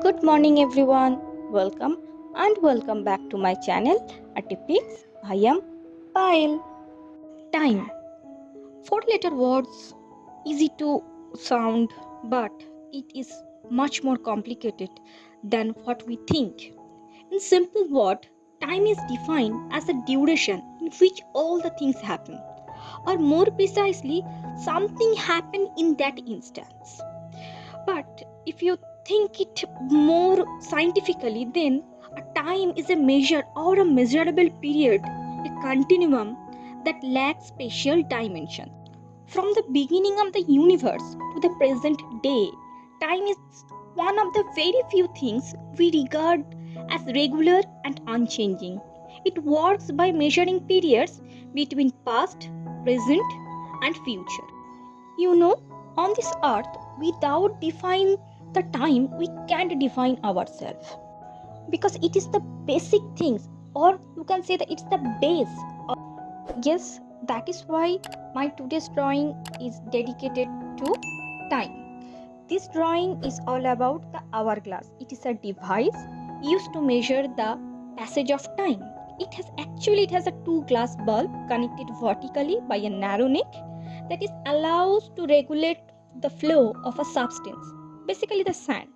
Good morning, everyone. Welcome and welcome back to my channel, Art E Pics. I am Pile. Time. Four-letter words, easy to sound, but it is much more complicated than what we think. In simple word, time is defined as a duration in which all the things happen, or more precisely, something happened in that instance. But if you think it more scientifically, then a time is a measure or a measurable period, a continuum that lacks spatial dimensions. From the beginning of the universe to the present day, time is one of the very few things we regard as regular and unchanging. It works by measuring periods between past, present, and future. On this earth, without defining the time, we can't define ourselves because it is the basic things, or you can say that it's the base. Yes, that is why my today's drawing is dedicated to time. This drawing is all about the hourglass. It is a device used to measure the passage of time. It has a two glass bulb connected vertically by a narrow neck that is allows to regulate the flow of a substance, basically the sand.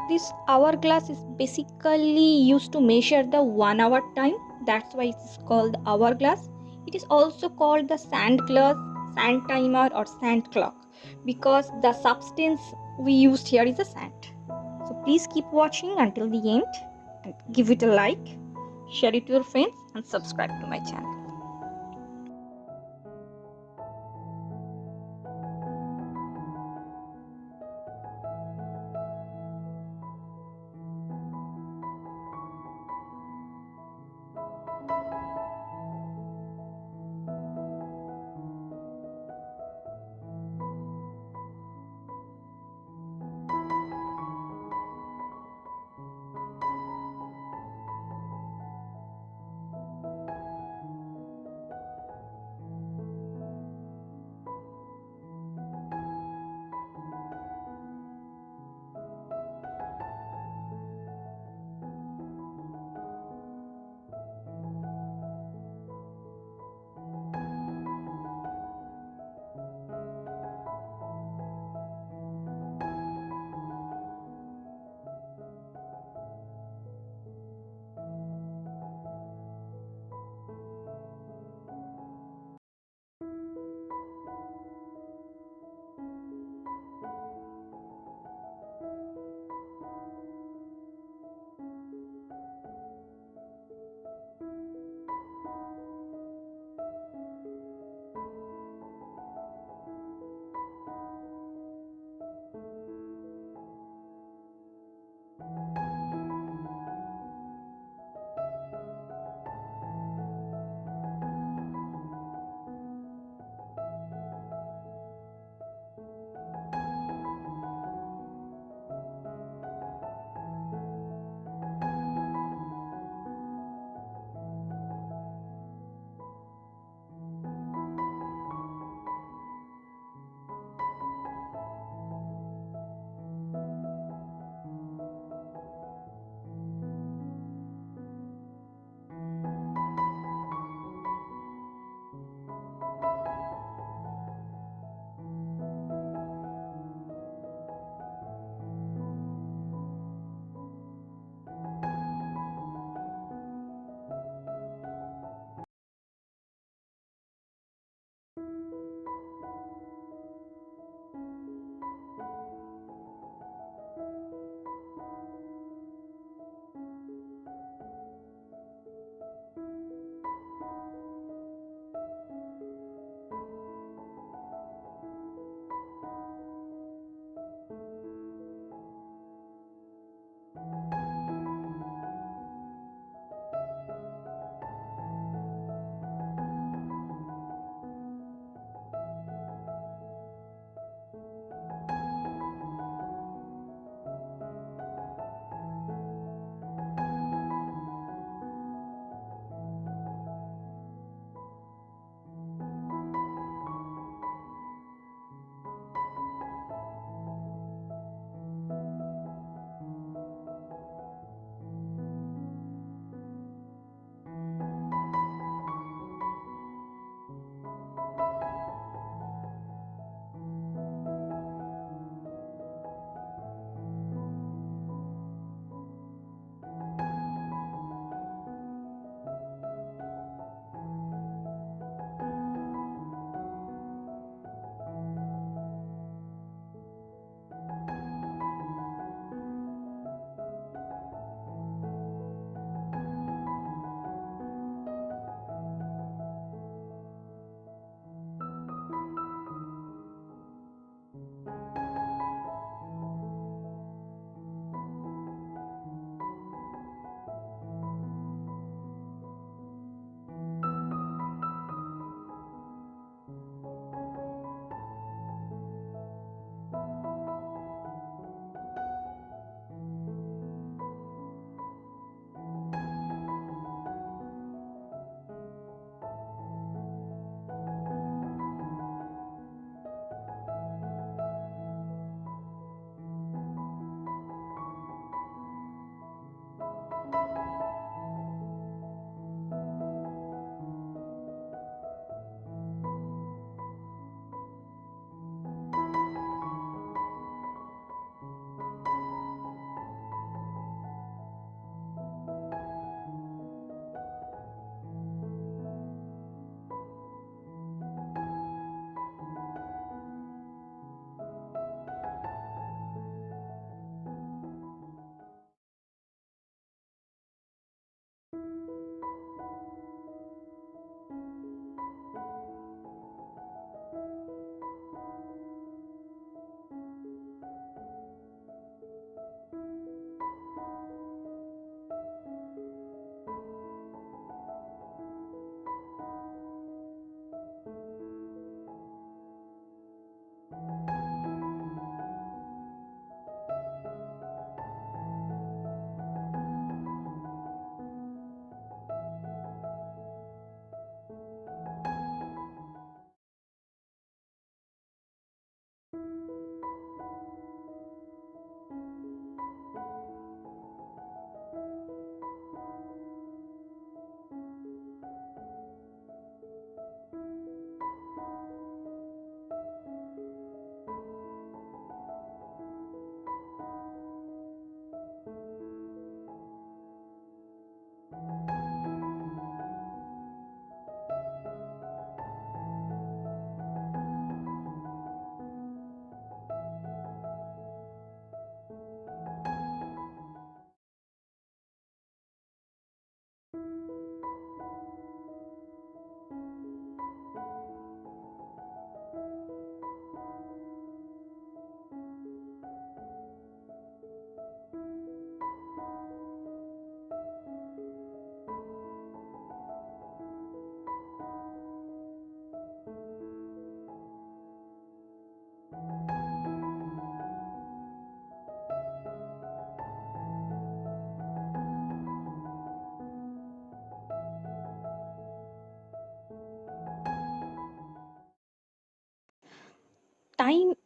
This hourglass is basically used to measure the 1 hour time. That's why it's called hourglass. It is also called the sand glass, sand timer, or sand clock because the substance we used here is a sand. So please keep watching until the end and give it a like, share it to your friends, and subscribe to my channel.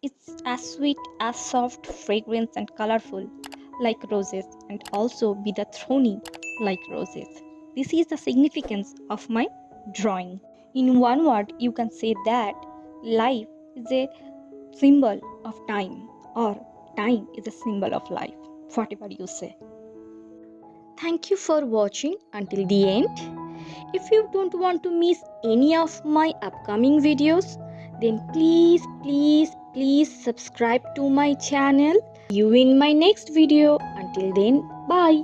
It's as sweet, as soft, fragrant, and colorful, like roses, and also be the thorny, like roses. This is the significance of my drawing. In one word, you can say that life is a symbol of time, or time is a symbol of life, whatever you say. Thank you for watching until the end. If you don't want to miss any of my upcoming videos, then please subscribe to my channel. See you in my next video. Until then, bye.